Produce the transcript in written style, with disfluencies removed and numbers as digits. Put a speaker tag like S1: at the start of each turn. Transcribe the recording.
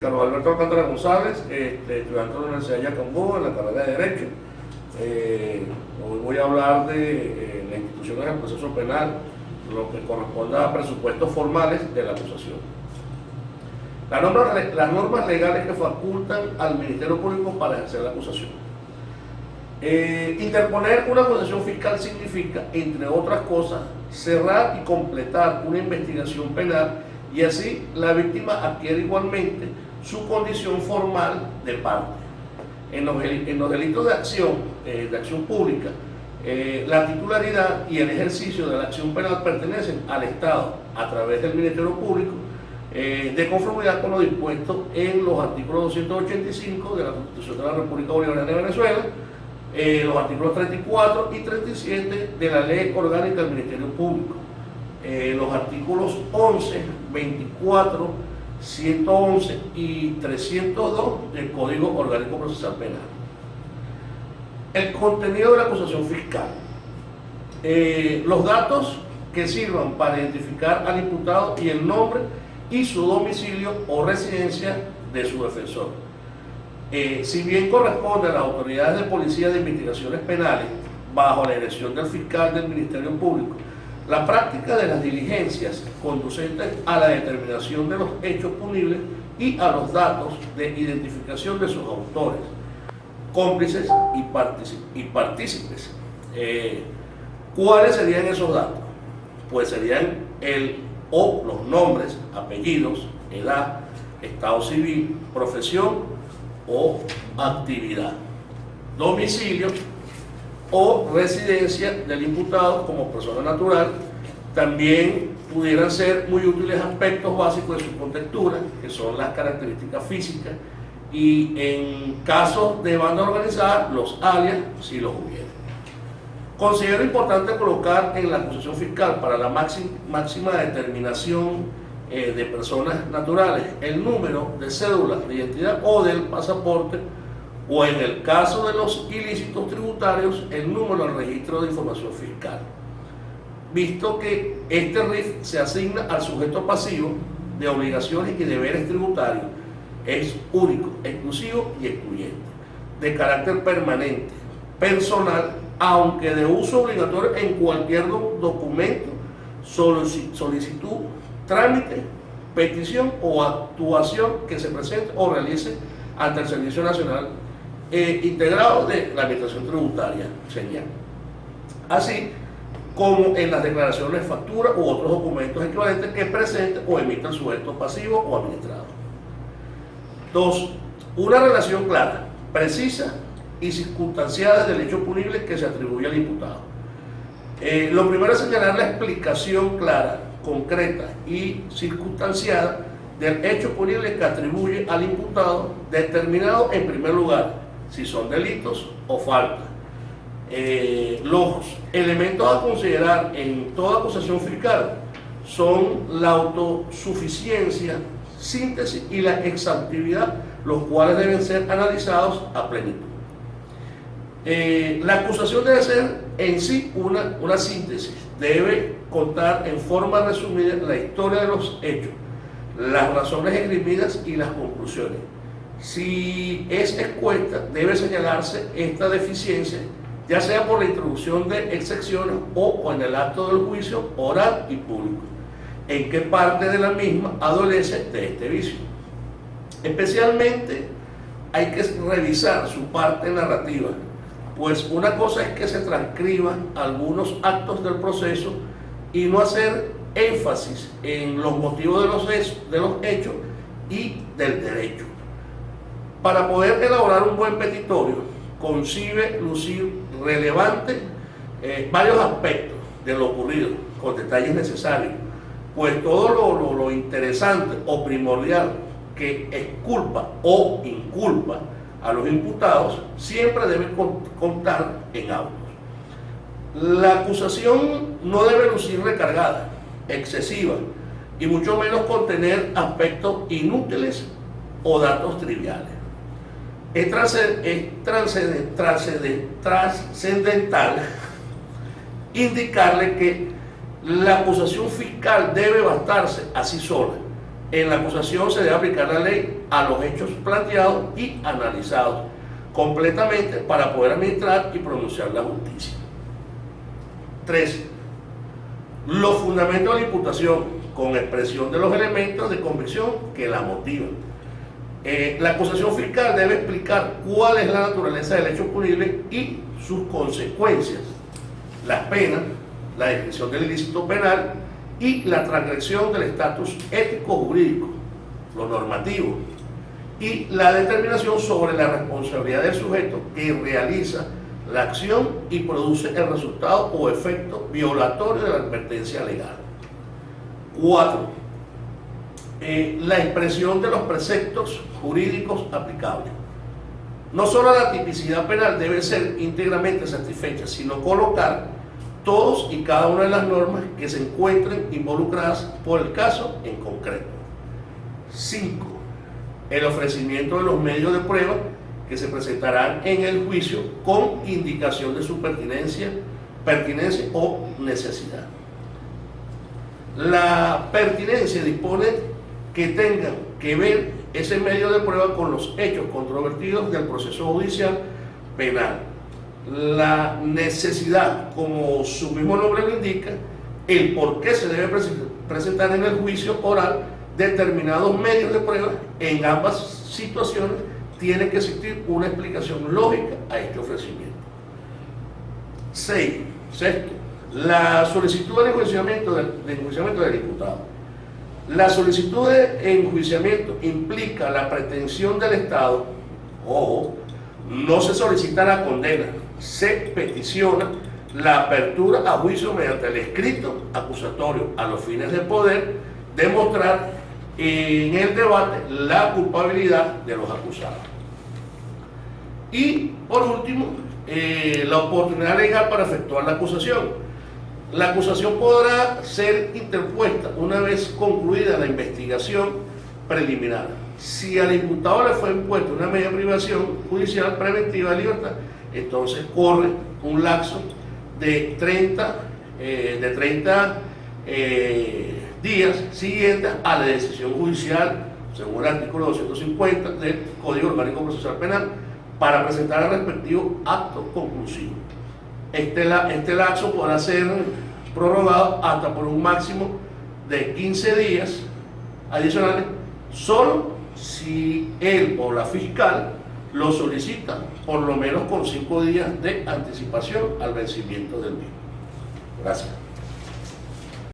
S1: Carlos Alberto Alcántara González, estudiante de la Universidad de Yacambú en la carrera de Derecho. Hoy voy a hablar de las instituciones del proceso penal, lo que corresponde a presupuestos formales de la acusación. Las normas legales que facultan al Ministerio Público para ejercer la acusación. Interponer una acusación fiscal significa, entre otras cosas, cerrar y completar una investigación penal y así la víctima adquiere igualmente su condición formal de parte. En los delitos de acción pública, la titularidad y el ejercicio de la acción penal pertenecen al Estado a través del Ministerio Público, de conformidad con lo dispuesto en los artículos 285 de la Constitución de la República Bolivariana de Venezuela, los artículos 34 y 37 de la Ley Orgánica del Ministerio Público, los artículos 11, 24, 111 y 302 del Código Orgánico Procesal Penal. El contenido de la acusación fiscal. Los datos que sirvan para identificar al imputado y el nombre y su domicilio o residencia de su defensor. Si bien corresponde a las autoridades de policía de investigaciones penales, bajo la dirección del fiscal del Ministerio Público, la práctica de las diligencias conducentes a la determinación de los hechos punibles y a los datos de identificación de sus autores, cómplices y partícipes. ¿Cuáles serían esos datos? Pues serían los nombres, apellidos, edad, estado civil, profesión o actividad, domicilio o residencia del imputado como persona natural. También pudieran ser muy útiles aspectos básicos de su contextura, que son las características físicas, y en casos de banda organizada, los alias, si los hubiera. Considero importante colocar en la acusación fiscal para la máxima determinación de personas naturales el número de cédula de identidad o del pasaporte, o en el caso de los ilícitos tributarios, el número del registro de información fiscal, visto que este RIF se asigna al sujeto pasivo de obligaciones y deberes tributarios, es único, exclusivo y excluyente, de carácter permanente, personal, aunque de uso obligatorio en cualquier documento, solicitud, trámite, petición o actuación que se presente o realice ante el Servicio Nacional integrado de la Administración Tributaria, sería. Así como en las declaraciones de factura u otros documentos equivalentes que presente o emita el sujeto pasivo o administrado. 2. Una relación clara, precisa y circunstanciada del hecho punible que se atribuye al imputado. Lo primero es señalar la explicación clara, concreta y circunstanciada del hecho punible que atribuye al imputado, determinado en primer lugar si son delitos o faltas. Los elementos a considerar en toda acusación fiscal son la autosuficiencia, síntesis y la exhaustividad, los cuales deben ser analizados a plenitud. La acusación debe ser en sí una síntesis, debe contar en forma resumida la historia de los hechos, las razones esgrimidas y las conclusiones. Si es expuesta, debe señalarse esta deficiencia, ya sea por la introducción de excepciones o en el acto del juicio oral y público, en qué parte de la misma adolece de este vicio. Especialmente hay que revisar su parte narrativa, pues una cosa es que se transcriban algunos actos del proceso y no hacer énfasis en los motivos de los hechos y del derecho. Para poder elaborar un buen petitorio, concibe lucir relevante varios aspectos de lo ocurrido, con detalles necesarios, pues todo lo interesante o primordial que exculpa o inculpa a los imputados siempre debe contar en autos. La acusación no debe lucir recargada, excesiva, y mucho menos contener aspectos inútiles o datos triviales. Es trascendental indicarle que la acusación fiscal debe bastarse así sola En la acusación se debe aplicar la ley a los hechos planteados y analizados completamente para poder administrar y pronunciar la justicia. 3. Los fundamentos de la imputación con expresión de los elementos de convicción que la motivan. La acusación fiscal debe explicar cuál es la naturaleza del hecho punible y sus consecuencias, las penas, la descripción del ilícito penal y la transgresión del estatus ético-jurídico, lo normativo, y la determinación sobre la responsabilidad del sujeto que realiza la acción y produce el resultado o efecto violatorio de la advertencia legal. 4. La expresión de los preceptos jurídicos aplicables. No solo la tipicidad penal debe ser íntegramente satisfecha, sino colocar todos y cada una de las normas que se encuentren involucradas por el caso en concreto. 5. El ofrecimiento de los medios de prueba que se presentarán en el juicio con indicación de su pertinencia o necesidad. La pertinencia dispone que tengan que ver ese medio de prueba con los hechos controvertidos del proceso judicial penal. La necesidad, como su mismo nombre lo indica, el por qué se debe presentar en el juicio oral determinados medios de prueba. En ambas situaciones tiene que existir una explicación lógica a este ofrecimiento. 6. Sexto, la solicitud de enjuiciamiento del imputado. La solicitud de enjuiciamiento implica la pretensión del Estado, ojo, no se solicita la condena, se peticiona la apertura a juicio mediante el escrito acusatorio a los fines de poder demostrar en el debate la culpabilidad de los acusados. Y por último, la oportunidad legal para efectuar la acusación. La acusación podrá ser interpuesta una vez concluida la investigación preliminar. Si al imputado le fue impuesta una medida de privación judicial preventiva de libertad, entonces corre un lapso de 30 días siguientes a la decisión judicial, según el artículo 250 del Código Orgánico Procesal Penal, para presentar el respectivo acto conclusivo. Este lapso podrá ser prorrogado hasta por un máximo de 15 días adicionales, solo si él o la fiscal lo solicita, por lo menos con 5 días de anticipación al vencimiento del mismo. Gracias.